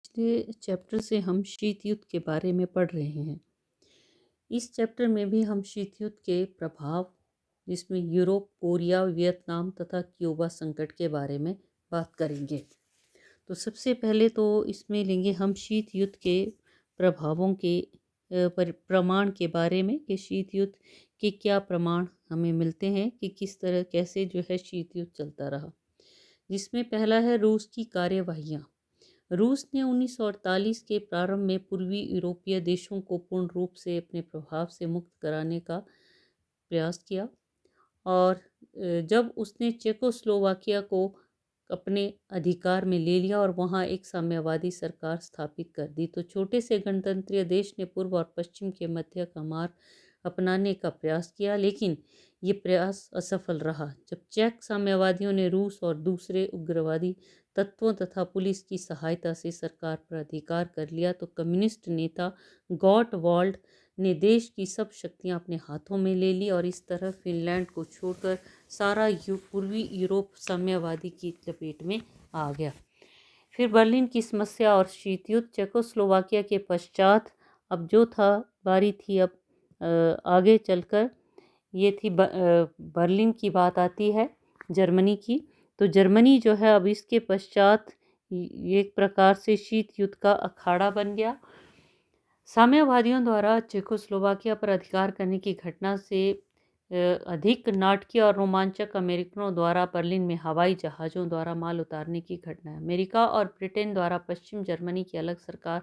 पिछले चैप्टर से हम शीत युद्ध के बारे में पढ़ रहे हैं। इस चैप्टर में भी हम शीत युद्ध के प्रभाव, जिसमें यूरोप, कोरिया, वियतनाम तथा क्यूबा संकट के बारे में बात करेंगे। तो सबसे पहले तो इसमें लेंगे हम शीत युद्ध के प्रभावों के प्रमाण के बारे में कि शीत युद्ध के क्या प्रमाण हमें मिलते हैं कि किस तरह कैसे जो है शीत युद्ध चलता रहा। जिसमें पहला है रूस की कार्यवाहियाँ। रूस ने 1948 के प्रारंभ में पूर्वी यूरोपीय देशों को पूर्ण रूप से अपने प्रभाव से मुक्त कराने का प्रयास किया और जब उसने चेकोस्लोवाकिया को अपने अधिकार में ले लिया और वहाँ एक साम्यवादी सरकार स्थापित कर दी, तो छोटे से गणतंत्रीय देश ने पूर्व और पश्चिम के मध्य का मार्ग अपनाने का प्रयास किया, लेकिन ये प्रयास असफल रहा। जब चेक साम्यवादियों ने रूस और दूसरे उग्रवादी तत्वों तथा पुलिस की सहायता से सरकार पर अधिकार कर लिया, तो कम्युनिस्ट नेता गॉट वॉल्ड ने देश की सब शक्तियां अपने हाथों में ले ली और इस तरह फिनलैंड को छोड़कर सारा पूर्वी यूरोप साम्यवादी की लपेट में आ गया। फिर बर्लिन की समस्या और शीत युद्ध। चेकोस्लोवाकिया के पश्चात अब जो था बारी थी अब आगे चलकर ये थी बर्लिन की बात आती है, जर्मनी की। तो जर्मनी जो है अब इसके पश्चात एक प्रकार से शीत युद्ध का अखाड़ा बन गया। साम्यवादियों द्वारा चेकोस्लोवाकिया पर अधिकार करने की घटना से अधिक नाटकीय और रोमांचक अमेरिकनों द्वारा बर्लिन में हवाई जहाज़ों द्वारा माल उतारने की घटना है। अमेरिका और ब्रिटेन द्वारा पश्चिम जर्मनी की अलग सरकार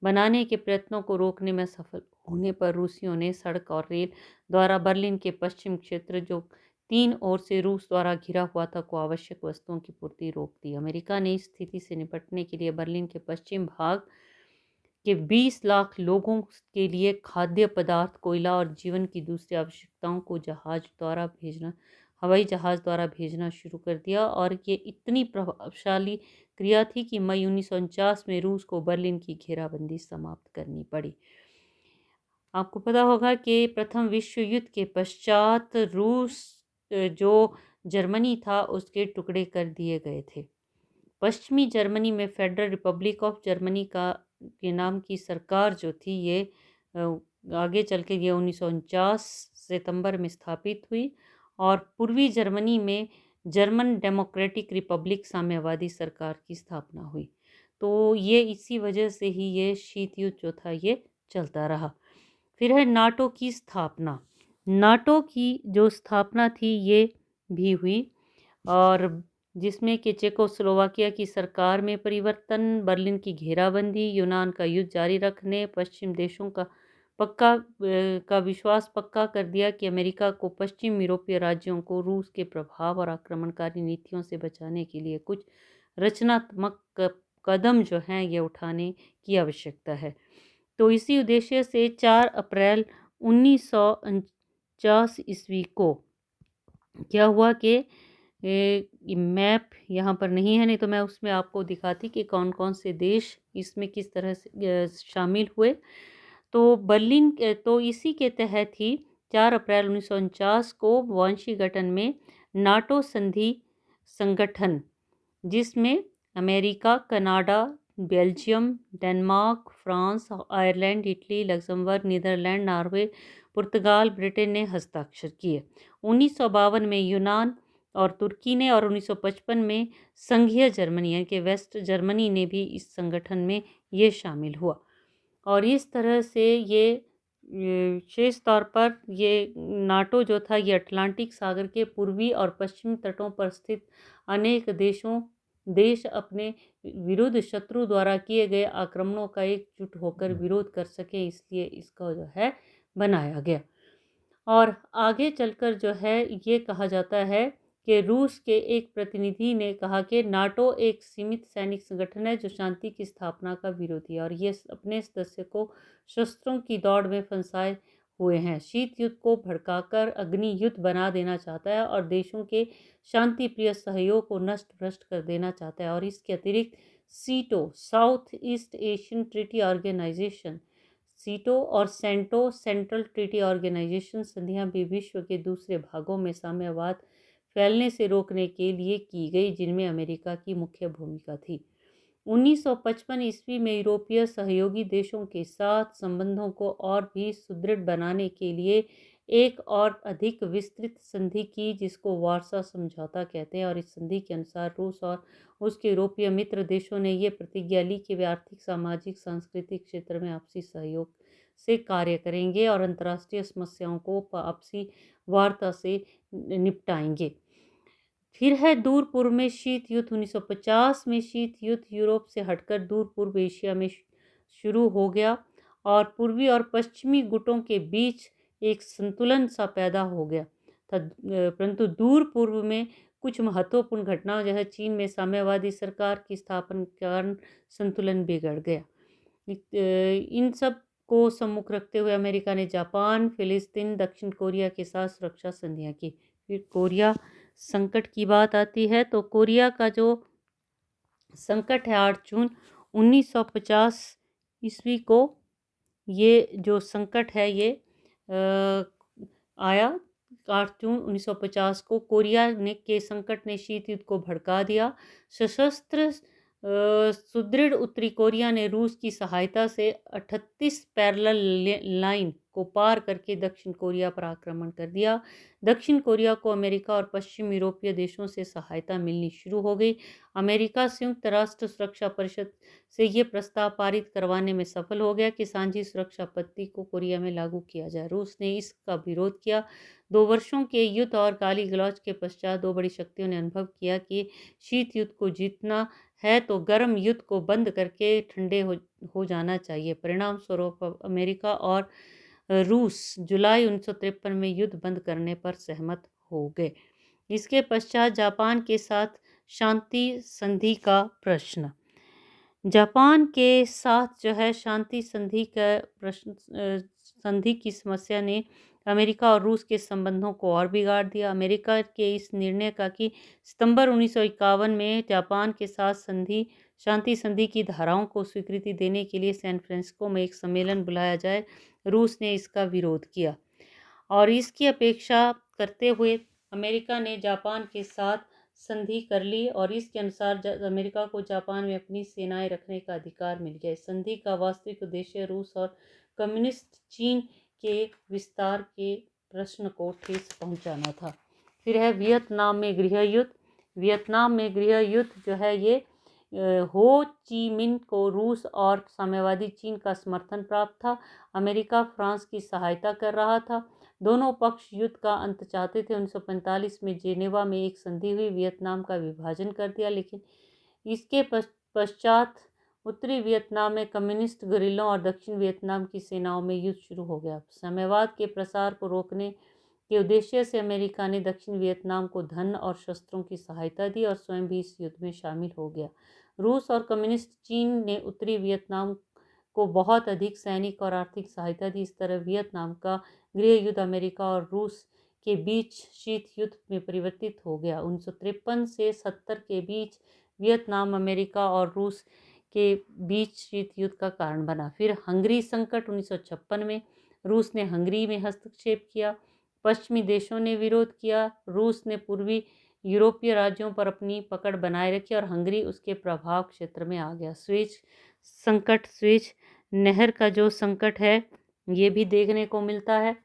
बनाने के प्रयत्नों को रोकने में सफल होने पर रूसियों ने सड़क और रेल द्वारा बर्लिन के पश्चिम क्षेत्र, जो तीन ओर से रूस द्वारा घिरा हुआ था, को आवश्यक वस्तुओं की पूर्ति रोक दी। अमेरिका ने इस स्थिति से निपटने के लिए बर्लिन के पश्चिम भाग के 20 लाख लोगों के लिए खाद्य पदार्थ, कोयला और जीवन की दूसरी आवश्यकताओं को हवाई जहाज द्वारा भेजना शुरू कर दिया। और ये इतनी प्रभावशाली क्रिया थी कि मई 1949 में रूस को बर्लिन की घेराबंदी समाप्त करनी पड़ी। आपको पता होगा कि प्रथम विश्व युद्ध के पश्चात रूस जो जर्मनी था उसके टुकड़े कर दिए गए थे। पश्चिमी जर्मनी में फेडरल रिपब्लिक ऑफ जर्मनी का के नाम की सरकार जो थी, ये आगे चल के ये 1949 सितंबर में स्थापित हुई और पूर्वी जर्मनी में जर्मन डेमोक्रेटिक रिपब्लिक साम्यवादी सरकार की स्थापना हुई। तो ये इसी वजह से ही ये शीत युद्ध जो था ये चलता रहा। फिर है नाटो की स्थापना। नाटो की जो स्थापना थी ये भी हुई और जिसमें कि चेकोस्लोवाकिया की सरकार में परिवर्तन, बर्लिन की घेराबंदी, यूनान का युद्ध जारी रखने, पश्चिम देशों का विश्वास पक्का कर दिया कि अमेरिका को पश्चिम यूरोपीय राज्यों को रूस के प्रभाव और आक्रमणकारी नीतियों से बचाने के लिए कुछ रचनात्मक कदम जो हैं ये उठाने की आवश्यकता है। तो इसी उद्देश्य से 4 अप्रैल 1949 ईस्वी को क्या हुआ कि मैप यहाँ पर नहीं है, नहीं तो मैं उसमें आपको दिखाती कि कौन कौन से देश इसमें किस तरह से शामिल हुए। तो बर्लिन तो इसी के तहत ही 4 अप्रैल 1949 को वाशिंगटन में नाटो संधि संगठन, जिसमें America, Canada, Belgium, Denmark, France, Ireland, Italy, Luxembourg, Netherland, Norway, पुर्तगाल, ब्रिटेन ने हस्ताक्षर किए। 1952 में यूनान और तुर्की ने और 1955 में संघीय जर्मनी यानी कि वेस्ट जर्मनी ने भी इस संगठन में ये शामिल हुआ। और इस तरह से ये विशेष तौर पर ये नाटो जो था ये अटलांटिक सागर के पूर्वी और पश्चिमी तटों पर स्थित अनेक देश अपने विरुद्ध शत्रु द्वारा किए गए आक्रमणों का एकजुट होकर विरोध कर सके, इसलिए इसका जो है बनाया गया। और आगे चलकर जो है ये कहा जाता है कि रूस के एक प्रतिनिधि ने कहा कि नाटो एक सीमित सैनिक संगठन है जो शांति की स्थापना का विरोधी है और ये अपने सदस्य को शस्त्रों की दौड़ में फंसाए हुए हैं, शीत युद्ध को भड़काकर अग्नि युद्ध बना देना चाहता है और देशों के शांति प्रिय सहयोग को नष्ट भ्रष्ट कर देना चाहता है। और इसके अतिरिक्त SEATO, South East Asian treaty organisation, SEATO और सेंटो, सेंट्रल ट्रीटी ऑर्गेनाइजेशन संधियां भी विश्व के दूसरे भागों में साम्यवाद फैलने से रोकने के लिए की गई, जिनमें अमेरिका की मुख्य भूमिका थी। 1955 ईस्वी में यूरोपीय सहयोगी देशों के साथ संबंधों को और भी सुदृढ़ बनाने के लिए एक और अधिक विस्तृत संधि की, जिसको वार्सा समझौता कहते हैं। और इस संधि के अनुसार रूस और उसके यूरोपीय मित्र देशों ने ये प्रतिज्ञा ली कि वे आर्थिक, सामाजिक, सांस्कृतिक क्षेत्र में आपसी सहयोग से कार्य करेंगे और अंतर्राष्ट्रीय समस्याओं को आपसी वार्ता से निपटाएंगे। फिर है दूर पूर्व में शीत युद्ध। 1950 में शीत युद्ध यूरोप से हटकर दूर पूर्व एशिया में शुरू हो गया और पूर्वी और पश्चिमी गुटों के बीच एक संतुलन सा पैदा हो गया था। परंतु दूर पूर्व में कुछ महत्वपूर्ण घटनाओं जैसे चीन में साम्यवादी सरकार की स्थापना के कारण संतुलन बिगड़ गया। इन सब को सम्मुख रखते हुए अमेरिका ने जापान, फिलिस्तीन, दक्षिण कोरिया के साथ सुरक्षा संधियां की। फिर कोरिया संकट की बात आती है तो कोरिया का जो संकट है 8 जून 1950 ईस्वी को ये जो संकट है ये आया। 8 जून 1950 को कोरिया के संकट ने शीत युद्ध को भड़का दिया। सशस्त्र सुदृढ़ उत्तरी कोरिया ने रूस की सहायता से 38 पैरेलल लाइन को पार करके दक्षिण कोरिया पर आक्रमण कर दिया। दक्षिण कोरिया को अमेरिका और पश्चिम यूरोपीय देशों से सहायता मिलनी शुरू हो गई। अमेरिका संयुक्त राष्ट्र सुरक्षा परिषद से ये प्रस्ताव पारित करवाने में सफल हो गया कि सांझी सुरक्षा पद्धति को कोरिया में लागू किया जाए। रूस ने इसका विरोध किया। 2 वर्षों के युद्ध और गाली गलौज के पश्चात दो बड़ी शक्तियों ने अनुभव किया कि शीत युद्ध को जीतना है तो गर्म युद्ध को बंद करके ठंडे हो जाना चाहिए। परिणाम स्वरूप अमेरिका और रूस जुलाई 1953 में युद्ध बंद करने पर सहमत हो गए। इसके पश्चात जापान के साथ शांति संधि का प्रश्न। जापान के साथ जो है शांति संधि का प्रश्न, संधि की समस्या ने अमेरिका और रूस के संबंधों को और बिगाड़ दिया। अमेरिका के इस निर्णय का कि सितंबर 1951 में जापान के साथ शांति संधि की धाराओं को स्वीकृति देने के लिए सैन फ्रांसिस्को में एक सम्मेलन बुलाया जाए, रूस ने इसका विरोध किया और इसकी अपेक्षा करते हुए अमेरिका ने जापान के साथ संधि कर ली और इसके अनुसार अमेरिका को जापान में अपनी सेनाएं रखने का अधिकार मिल गया। संधि का वास्तविक उद्देश्य रूस और कम्युनिस्ट चीन के विस्तार के प्रश्न को ठेस पहुंचाना था। फिर है वियतनाम में गृह युद्ध। वियतनाम में गृह युद्ध जो है ये हो ची मिन को रूस और साम्यवादी चीन का समर्थन प्राप्त था। अमेरिका फ्रांस की सहायता कर रहा था। दोनों पक्ष युद्ध का अंत चाहते थे। 1945 में जेनेवा में एक संधि हुई, वियतनाम का विभाजन कर दिया, लेकिन इसके पश्चात उत्तरी वियतनाम में कम्युनिस्ट गरिल्लों और दक्षिण वियतनाम की सेनाओं में युद्ध शुरू हो गया। साम्यवाद के प्रसार को रोकने के उद्देश्य से अमेरिका ने दक्षिण वियतनाम को धन और शस्त्रों की सहायता दी और स्वयं भी इस युद्ध में शामिल हो गया। रूस और कम्युनिस्ट चीन ने उत्तरी वियतनाम को बहुत अधिक सैनिक और आर्थिक सहायता दी। इस तरह वियतनाम का गृह युद्ध अमेरिका और रूस के बीच शीत युद्ध में परिवर्तित हो गया। 1953 से 70 के बीच वियतनाम अमेरिका और रूस के बीच शीत युद्ध का कारण बना। फिर हंगरी संकट 1956 में रूस ने हंगरी में हस्तक्षेप किया, पश्चिमी देशों ने विरोध किया। रूस ने पूर्वी यूरोपीय राज्यों पर अपनी पकड़ बनाए रखी और हंगरी उसके प्रभाव क्षेत्र में आ गया। स्वेज संकट, स्वेज नहर का जो संकट है ये भी देखने को मिलता है।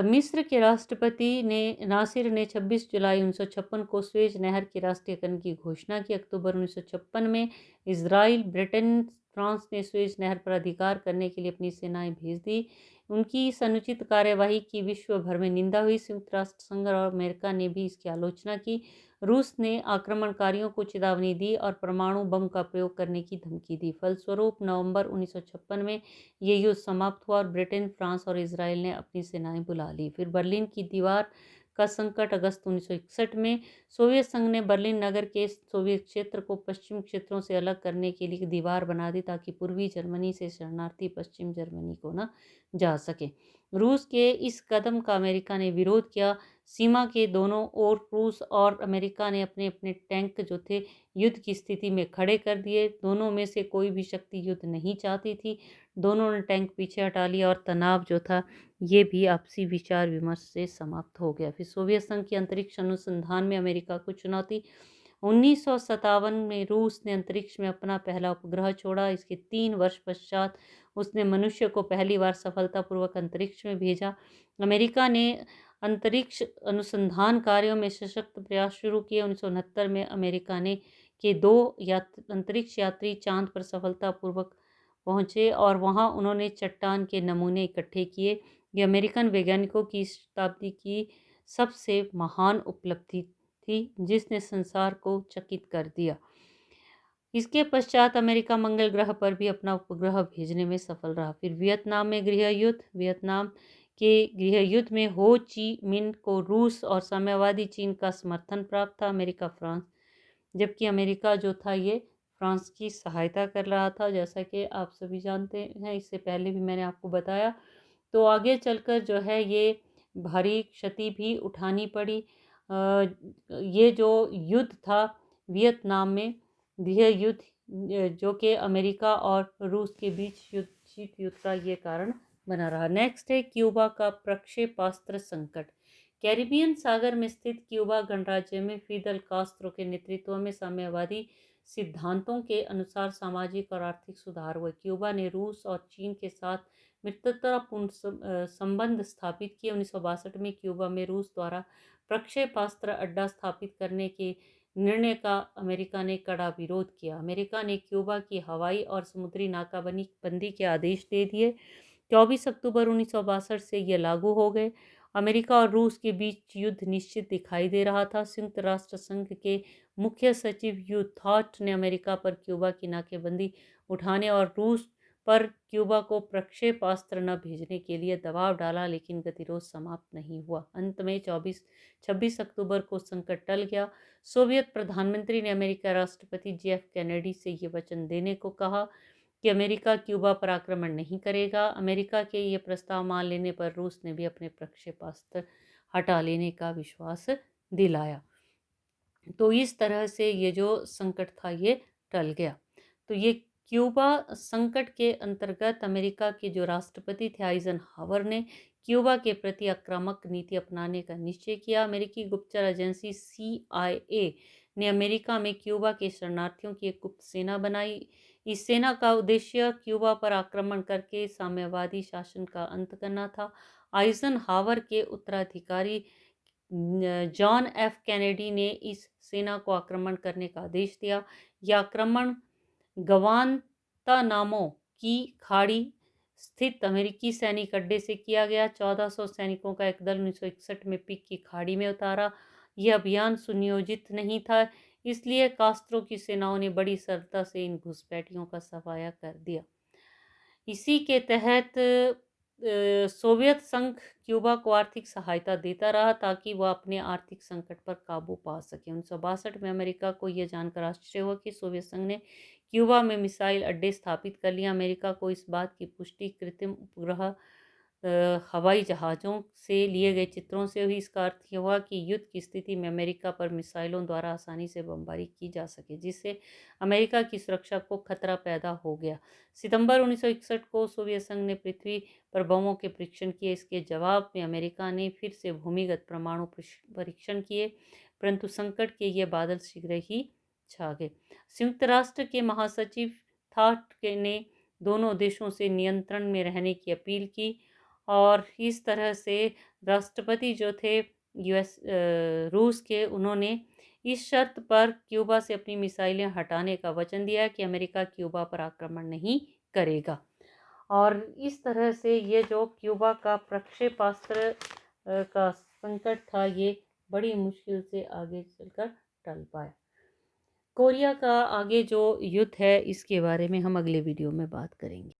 मिस्र के राष्ट्रपति नासिर ने 26 जुलाई 1956 को स्वेज नहर के राष्ट्रीयकरण की घोषणा की। अक्टूबर 1956 में इजराइल, ब्रिटेन, फ्रांस ने स्वेज नहर पर अधिकार करने के लिए अपनी सेनाएं भेज दी। उनकी इस अनुचित कार्यवाही की विश्व भर में निंदा हुई। संयुक्त राष्ट्र संघ और अमेरिका ने भी इसकी आलोचना की। रूस ने आक्रमणकारियों को चेतावनी दी और परमाणु बम का प्रयोग करने की धमकी दी। फलस्वरूप नवंबर 1956 में ये युद्ध समाप्त हुआ और ब्रिटेन, फ्रांस और इजराइल ने अपनी सेनाएं बुला ली। फिर बर्लिन की दीवार का संकट। अगस्त 1961 में सोवियत संघ ने बर्लिन नगर के सोवियत क्षेत्र को पश्चिम क्षेत्रों से अलग करने के लिए दीवार बना दी ताकि पूर्वी जर्मनी से शरणार्थी पश्चिम जर्मनी को न जा सके। रूस के इस कदम का अमेरिका ने विरोध किया। सीमा के दोनों ओर रूस और अमेरिका ने अपने अपने टैंक जो थे युद्ध की स्थिति में खड़े कर दिए। दोनों में से कोई भी शक्ति युद्ध नहीं चाहती थी। दोनों ने टैंक पीछे हटा लिया और तनाव जो था ये भी आपसी विचार विमर्श से समाप्त हो गया। फिर सोवियत संघ की अंतरिक्ष अनुसंधान में अमेरिका को चुनौती। 1957 में रूस ने अंतरिक्ष में अपना पहला उपग्रह छोड़ा। इसके 3 वर्ष पश्चात उसने मनुष्य को पहली बार सफलतापूर्वक अंतरिक्ष में भेजा। अमेरिका ने अंतरिक्ष अनुसंधान कार्यों में सशक्त प्रयास शुरू किए। 1969 में अमेरिका ने के 2 अंतरिक्ष यात्री चांद पर सफलतापूर्वक पहुंचे और वहां उन्होंने चट्टान के नमूने इकट्ठे किए। ये अमेरिकन वैज्ञानिकों की इस शताब्दी की सबसे महान उपलब्धि थी जिसने संसार को चकित कर दिया। इसके पश्चात अमेरिका मंगल ग्रह पर भी अपना उपग्रह भेजने में सफल रहा। फिर वियतनाम में गृह युद्ध। वियतनाम के गृह युद्ध में हो ची मिन को रूस और साम्यवादी चीन का समर्थन प्राप्त था। अमेरिका फ्रांस, जबकि अमेरिका जो था ये फ्रांस की सहायता कर रहा था, जैसा कि आप सभी जानते हैं, इससे पहले भी मैंने आपको बताया। तो आगे चलकर जो है ये भारी क्षति भी उठानी पड़ी। ये जो युद्ध था वियतनाम में गृह युद्ध, जो कि अमेरिका और रूस के बीच शीत युद्ध का ये कारण बना रहा। नेक्स्ट है क्यूबा का प्रक्षेपास्त्र संकट। कैरिबियन सागर में स्थित क्यूबा गणराज्य में फिदल कास्त्रो के नेतृत्व में साम्यवादी सिद्धांतों के अनुसार सामाजिक और आर्थिक सुधार हुए। क्यूबा ने रूस और चीन के साथ मित्रतापूर्ण संबंध स्थापित किए। 1962 में क्यूबा में रूस द्वारा प्रक्षेपास्त्र अड्डा स्थापित करने के निर्णय का अमेरिका ने कड़ा विरोध किया। अमेरिका ने क्यूबा की हवाई और समुद्री नाकाबंदी के आदेश दे दिए। 24 अक्टूबर 1962 से ये लागू हो गए। अमेरिका और रूस के बीच युद्ध निश्चित दिखाई दे रहा था। संयुक्त राष्ट्र संघ के मुख्य सचिव यू थॉट ने अमेरिका पर क्यूबा की नाकेबंदी उठाने और रूस पर क्यूबा को प्रक्षेपास्त्र न भेजने के लिए दबाव डाला, लेकिन गतिरोध समाप्त नहीं हुआ। अंत में 26 अक्टूबर को संकट टल गया। सोवियत प्रधानमंत्री ने अमेरिका राष्ट्रपति JF कैनेडी से ये वचन देने को कहा कि अमेरिका क्यूबा पर आक्रमण नहीं करेगा। अमेरिका के ये प्रस्ताव मान लेने पर रूस ने भी अपने प्रक्षेपास्त्र हटा लेने का विश्वास दिलाया। तो इस तरह से ये जो संकट था ये टल गया। तो ये क्यूबा संकट के अंतर्गत अमेरिका के जो राष्ट्रपति थे आइजनहावर ने क्यूबा के प्रति आक्रामक नीति अपनाने का निश्चय किया। अमेरिकी गुप्तचर एजेंसी CIA ने अमेरिका में क्यूबा के शरणार्थियों की एक गुप्त सेना बनाई। इस सेना का उद्देश्य क्यूबा पर आक्रमण करके साम्यवादी शासन का अंत करना था। आइजनहावर के उत्तराधिकारी जॉन F कैनेडी ने इस सेना को आक्रमण करने का आदेश दिया। यह आक्रमण गवांतानामो की खाड़ी स्थित अमेरिकी सैनिक अड्डे से किया गया। 1400 सैनिकों का एक दल 1961 में पिक की खाड़ी में उतारा। यह अभियान सुनियोजित नहीं था, इसलिए कास्त्रो की सेनाओं ने बड़ी सरलता से इन घुसपैठियों का सफाया कर दिया। इसी के तहत सोवियत संघ क्यूबा को आर्थिक सहायता देता रहा ताकि वह अपने आर्थिक संकट पर काबू पा सके। 1962 में अमेरिका को यह जानकर आश्चर्य हुआ कि सोवियत संघ ने क्यूबा में मिसाइल अड्डे स्थापित कर लिया। अमेरिका को इस बात की पुष्टि कृत्रिम उपग्रह हवाई जहाज़ों से लिए गए चित्रों से हुई। इसका अर्थ यह हुआ कि युद्ध की स्थिति में अमेरिका पर मिसाइलों द्वारा आसानी से बमबारी की जा सके, जिससे अमेरिका की सुरक्षा को खतरा पैदा हो गया। सितंबर 1961 को सोवियत संघ ने पृथ्वी पर बमों के परीक्षण किए। इसके जवाब में अमेरिका ने फिर से भूमिगत परमाणु परीक्षण किए, परंतु संकट के ये बादल शीघ्र ही छा गए। संयुक्त राष्ट्र के महासचिव थॉट ने दोनों देशों से नियंत्रण में रहने की अपील की और इस तरह से राष्ट्रपति जो थे रूस के, उन्होंने इस शर्त पर क्यूबा से अपनी मिसाइलें हटाने का वचन दिया कि अमेरिका क्यूबा पर आक्रमण नहीं करेगा। और इस तरह से ये जो क्यूबा का प्रक्षेपास्त्र का संकट था ये बड़ी मुश्किल से आगे चलकर टल पाया। कोरिया का आगे जो युद्ध है इसके बारे में हम अगले वीडियो में बात करेंगे।